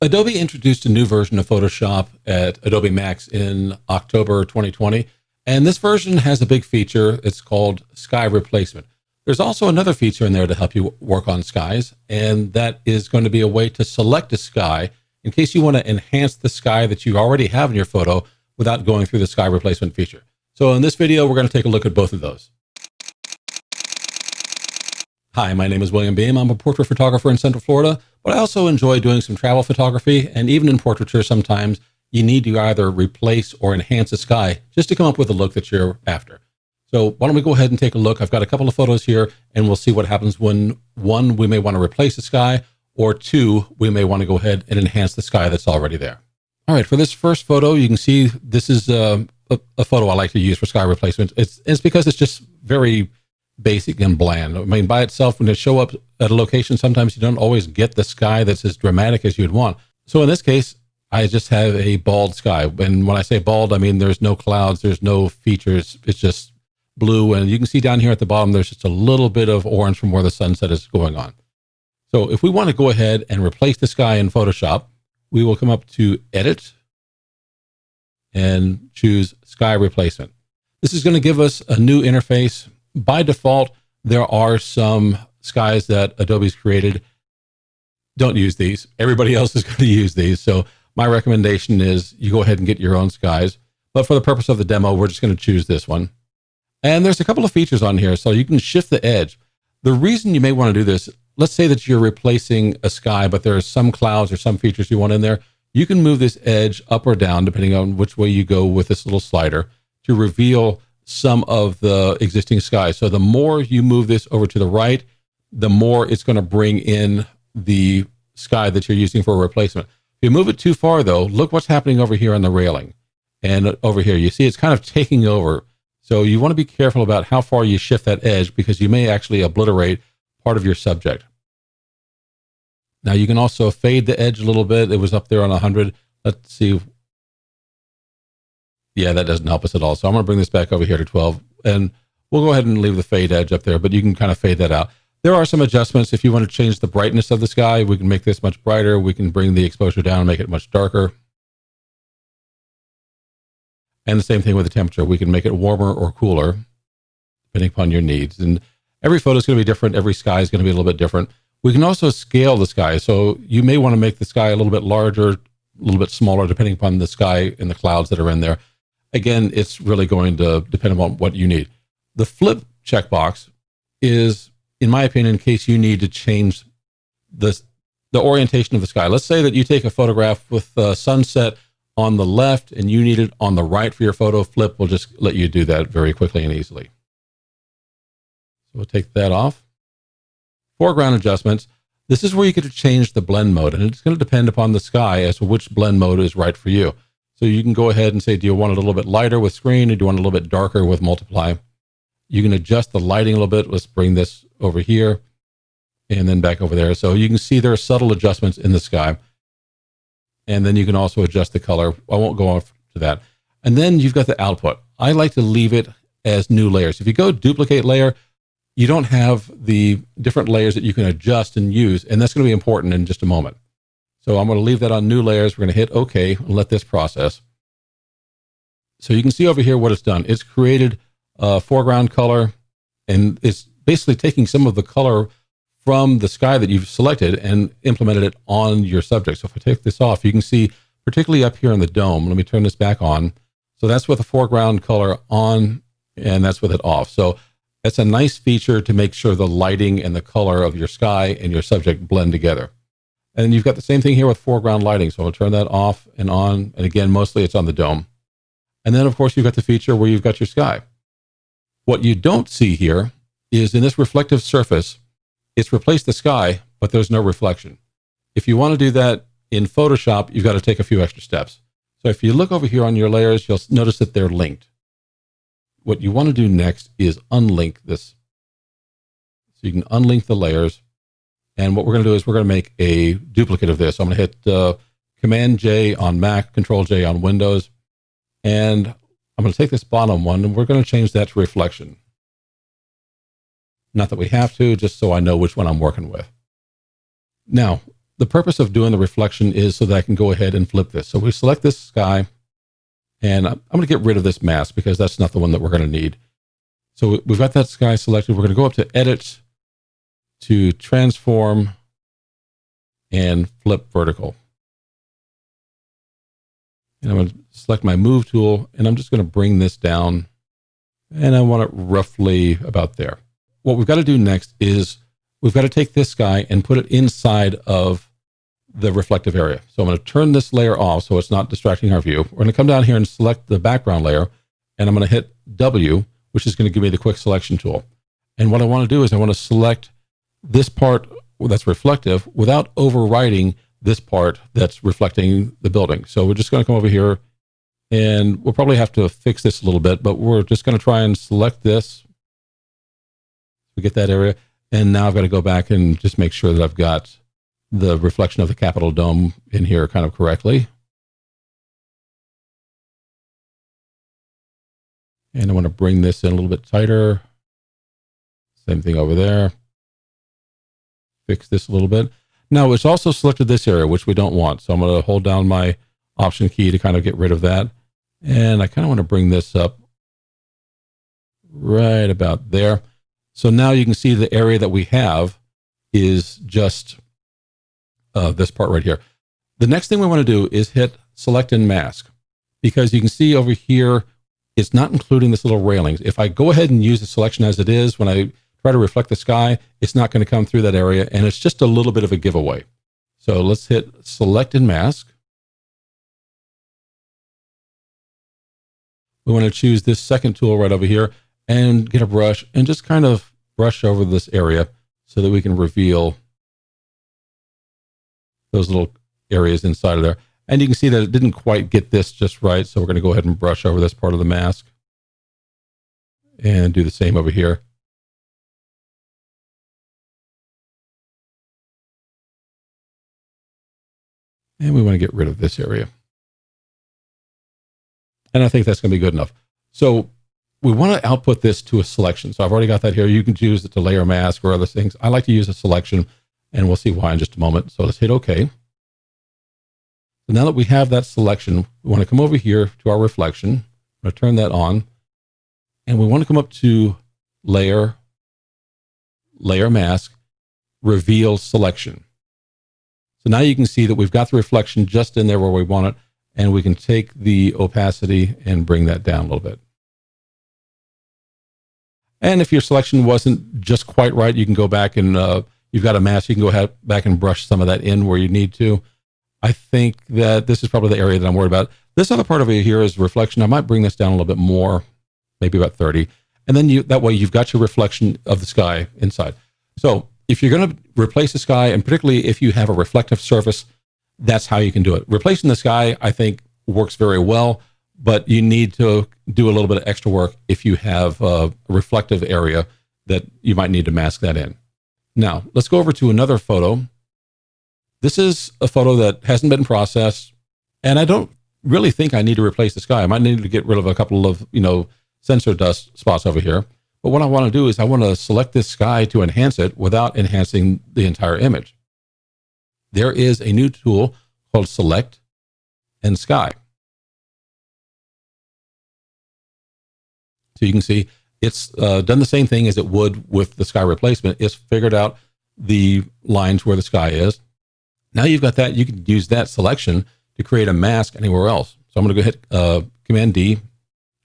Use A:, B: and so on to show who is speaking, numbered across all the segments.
A: Adobe introduced a new version of Photoshop at Adobe Max in October 2020, and this version has a big feature. It's called sky replacement. There's also another feature in there to help you work on skies, and that is going to be a way to select a sky in case you want to enhance the sky that you already have in your photo without going through the sky replacement feature. So in this video, we're going to take a look at both of those. Hi, my name is William Beem. I'm a portrait photographer in Central Florida, but I also enjoy doing some travel photography, and even in portraiture, sometimes you need to either replace or enhance a sky just to come up with the look that you're after. So why don't we go ahead and take a look? I've got a couple of photos here, and we'll see what happens when, one, we may want to replace the sky, or two, we may want to go ahead and enhance the sky that's already there. All right, for this first photo, you can see this is a photo I like to use for sky replacement. It's because it's just very basic and bland. I mean, by itself, when it show up at a location, sometimes you don't always get the sky that's as dramatic as you'd want. So in this case, I just have a bald sky. And when I say bald, I mean there's no clouds, there's no features. It's just blue. And you can see down here at the bottom, there's just a little bit of orange from where the sunset is going on. So if we want to go ahead and replace the sky in Photoshop, we will come up to Edit and choose Sky Replacement. This is going to give us a new interface. By default, there are some skies that Adobe's created. Don't use these. Everybody else is going to use these. So my recommendation is you go ahead and get your own skies. But for the purpose of the demo, we're just going to choose this one. And there's a couple of features on here. So you can shift the edge. The reason you may want to do this, let's say that you're replacing a sky, but there are some clouds or some features you want in there. You can move this edge up or down, depending on which way you go with this little slider, to reveal some of the existing sky. So the more you move this over to the right, the more it's going to bring in the sky that you're using for a replacement. If you move it too far, though, look what's happening over here on the railing. And over here, you see it's kind of taking over. So you want to be careful about how far you shift that edge, because you may actually obliterate part of your subject. Now you can also fade the edge a little bit. It was up there on 100. Let's see. Yeah, that doesn't help us at all. So I'm going to bring this back over here to 12, and we'll go ahead and leave the fade edge up there, but you can kind of fade that out. There are some adjustments. If you want to change the brightness of the sky, we can make this much brighter. We can bring the exposure down and make it much darker. And the same thing with the temperature. We can make it warmer or cooler, depending upon your needs. And every photo is going to be different. Every sky is going to be a little bit different. We can also scale the sky. So you may want to make the sky a little bit larger, a little bit smaller, depending upon the sky and the clouds that are in there. Again, it's really going to depend on what you need. The flip checkbox is, in my opinion, in case you need to change the orientation of the sky. Let's say that you take a photograph with the sunset on the left and you need it on the right for your photo. Flip will just let you do that very quickly and easily. So we'll take that off. Foreground adjustments. This is where you get to change the blend mode, and it's going to depend upon the sky as to which blend mode is right for you. So you can go ahead and say, do you want it a little bit lighter with screen, or do you want it a little bit darker with multiply? You can adjust the lighting a little bit. Let's bring this over here and then back over there. So you can see there are subtle adjustments in the sky. And then you can also adjust the color. I won't go off to that. And then you've got the output. I like to leave it as new layers. If you go duplicate layer, you don't have the different layers that you can adjust and use. And that's going to be important in just a moment. So I'm going to leave that on new layers. We're going to hit OK and let this process. So you can see over here what it's done. It's created a foreground color, and it's basically taking some of the color from the sky that you've selected and implemented it on your subject. So if I take this off, you can see, particularly up here in the dome, let me turn this back on. So that's with the foreground color on, and that's with it off. So that's a nice feature to make sure the lighting and the color of your sky and your subject blend together. And you've got the same thing here with foreground lighting. So I'll turn that off and on. And again, mostly it's on the dome. And then, of course, you've got the feature where you've got your sky. What you don't see here is in this reflective surface, it's replaced the sky, but there's no reflection. If you want to do that in Photoshop, you've got to take a few extra steps. So if you look over here on your layers, you'll notice that they're linked. What you want to do next is unlink this. So you can unlink the layers. And what we're going to do is we're going to make a duplicate of this. So I'm going to hit Command J on Mac, Control J on Windows. And I'm going to take this bottom one, and we're going to change that to reflection. Not that we have to, just so I know which one I'm working with. Now, the purpose of doing the reflection is so that I can go ahead and flip this. So we select this sky, and I'm going to get rid of this mask because that's not the one that we're going to need. So we've got that sky selected. We're going to go up to Edit, to Transform, and Flip Vertical. And I'm going to select my Move tool, and I'm just going to bring this down, and I want it roughly about there. What we've got to do next is we've got to take this sky and put it inside of the reflective area. So I'm going to turn this layer off so it's not distracting our view. We're going to come down here and select the background layer, and I'm going to hit W, which is going to give me the quick selection tool. And what I want to do is I want to select this part that's reflective without overwriting this part that's reflecting the building. So we're just going to come over here, and we'll probably have to fix this a little bit, but we're just going to try and select this. We get that area. And now I've got to go back and just make sure that I've got the reflection of the Capitol dome in here kind of correctly. And I want to bring this in a little bit tighter. Same thing over there. Fix this a little bit. Now it's also selected this area, which we don't want. So I'm going to hold down my Option key to kind of get rid of that. And I kind of want to bring this up right about there. So now you can see the area that we have is just this part right here. The next thing we want to do is hit Select and Mask, because you can see over here, it's not including this little railings. If I go ahead and use the selection as it is, when I try to reflect the sky, it's not going to come through that area, and it's just a little bit of a giveaway. So let's hit Select and Mask. We want to choose this second tool right over here and get a brush and just kind of brush over this area so that we can reveal those little areas inside of there. And you can see that it didn't quite get this just right. So we're going to go ahead and brush over this part of the mask and do the same over here. And we want to get rid of this area. And I think that's going to be good enough. So we want to output this to a selection. So I've already got that here. You can choose it to layer mask or other things. I like to use a selection, and we'll see why in just a moment. So let's hit OK. So now that we have that selection, we want to come over here to our reflection. I'm going to turn that on. And we want to come up to Layer, Layer Mask, Reveal Selection. So now you can see that we've got the reflection just in there where we want it. And we can take the opacity and bring that down a little bit. And if your selection wasn't just quite right, you can go back and you've got a mask. You can go back and brush some of that in where you need to. I think that this is probably the area that I'm worried about. This other part over here is reflection. I might bring this down a little bit more, maybe about 30. And then that way you've got your reflection of the sky inside. So if you're going to replace the sky, and particularly if you have a reflective surface, that's how you can do it. Replacing the sky, I think, works very well, but you need to do a little bit of extra work if you have a reflective area that you might need to mask that in. Now, let's go over to another photo. This is a photo that hasn't been processed, and I don't really think I need to replace the sky. I might need to get rid of a couple of, sensor dust spots over here. But what I want to do is I want to select this sky to enhance it without enhancing the entire image. There is a new tool called Select and Sky. So you can see it's done the same thing as it would with the sky replacement. It's figured out the lines where the sky is. Now you've got that, you can use that selection to create a mask anywhere else. So I'm going to go hit Command D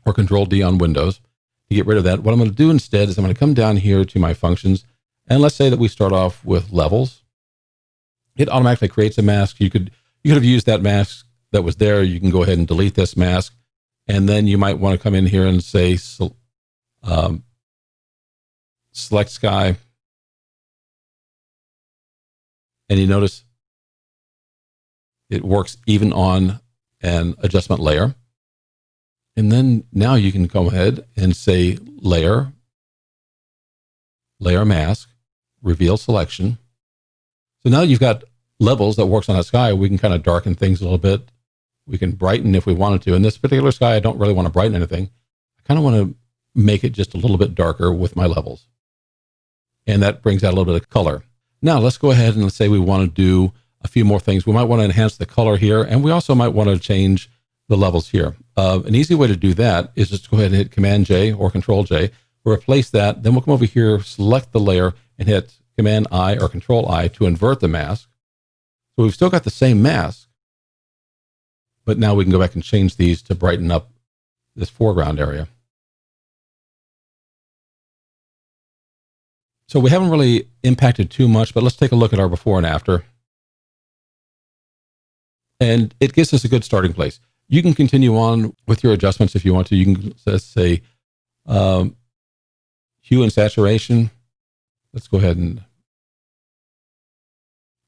A: or Control D on Windows to get rid of that. What I'm going to do instead is I'm going to come down here to my functions, and let's say that we start off with levels. It automatically creates a mask. You could have used that mask that was there. You can go ahead and delete this mask, and then you might want to come in here and say select sky, and you notice it works even on an adjustment layer. And then now you can go ahead and say layer, layer mask, reveal selection. So now you've got levels that works on that sky. We can kind of darken things a little bit. We can brighten if we wanted to. In this particular sky, I don't really want to brighten anything. I kind of want to make it just a little bit darker with my levels. And that brings out a little bit of color. Now let's go ahead and let's say we want to do a few more things. We might want to enhance the color here, and we also might want to change the levels here. An easy way to do that is just go ahead and hit Command J or Control J, replace that, then we'll come over here, select the layer, and hit Command I or Control I to invert the mask. So we've still got the same mask, but now we can go back and change these to brighten up this foreground area. So we haven't really impacted too much, but let's take a look at our before and after. And it gives us a good starting place. You can continue on with your adjustments if you want to. You can just say hue and saturation. Let's go ahead and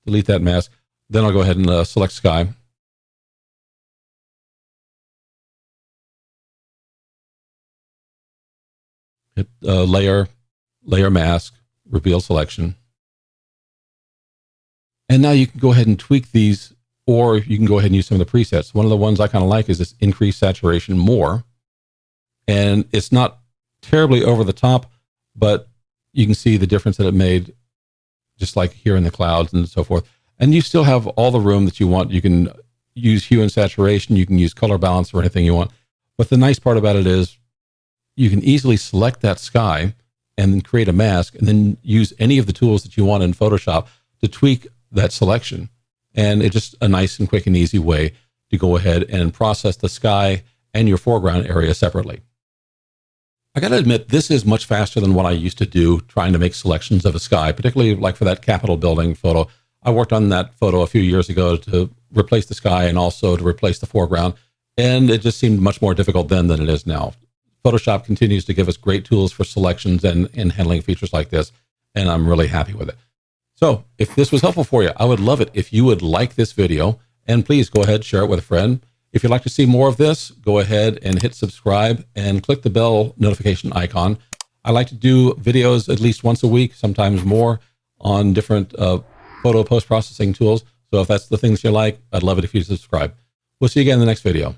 A: delete that mask. Then I'll go ahead and select sky. Hit layer mask, reveal selection. And now you can go ahead and tweak these, or you can go ahead and use some of the presets. One of the ones I kind of like is this increase saturation more. And it's not terribly over the top, but you can see the difference that it made, just like here in the clouds and so forth. And you still have all the room that you want. You can use hue and saturation. You can use color balance or anything you want. But the nice part about it is you can easily select that sky and then create a mask and then use any of the tools that you want in Photoshop to tweak that selection. And it's just a nice and quick and easy way to go ahead and process the sky and your foreground area separately. I got to admit, this is much faster than what I used to do trying to make selections of a sky, particularly like for that Capitol building photo. I worked on that photo a few years ago to replace the sky and also to replace the foreground. And it just seemed much more difficult then than it is now. Photoshop continues to give us great tools for selections and handling features like this, and I'm really happy with it. So if this was helpful for you, I would love it if you would like this video, and please go ahead, share it with a friend. If you'd like to see more of this, go ahead and hit subscribe and click the bell notification icon. I like to do videos at least once a week, sometimes more, on different photo post-processing tools. So if that's the things you like, I'd love it if you subscribe. We'll see you again in the next video.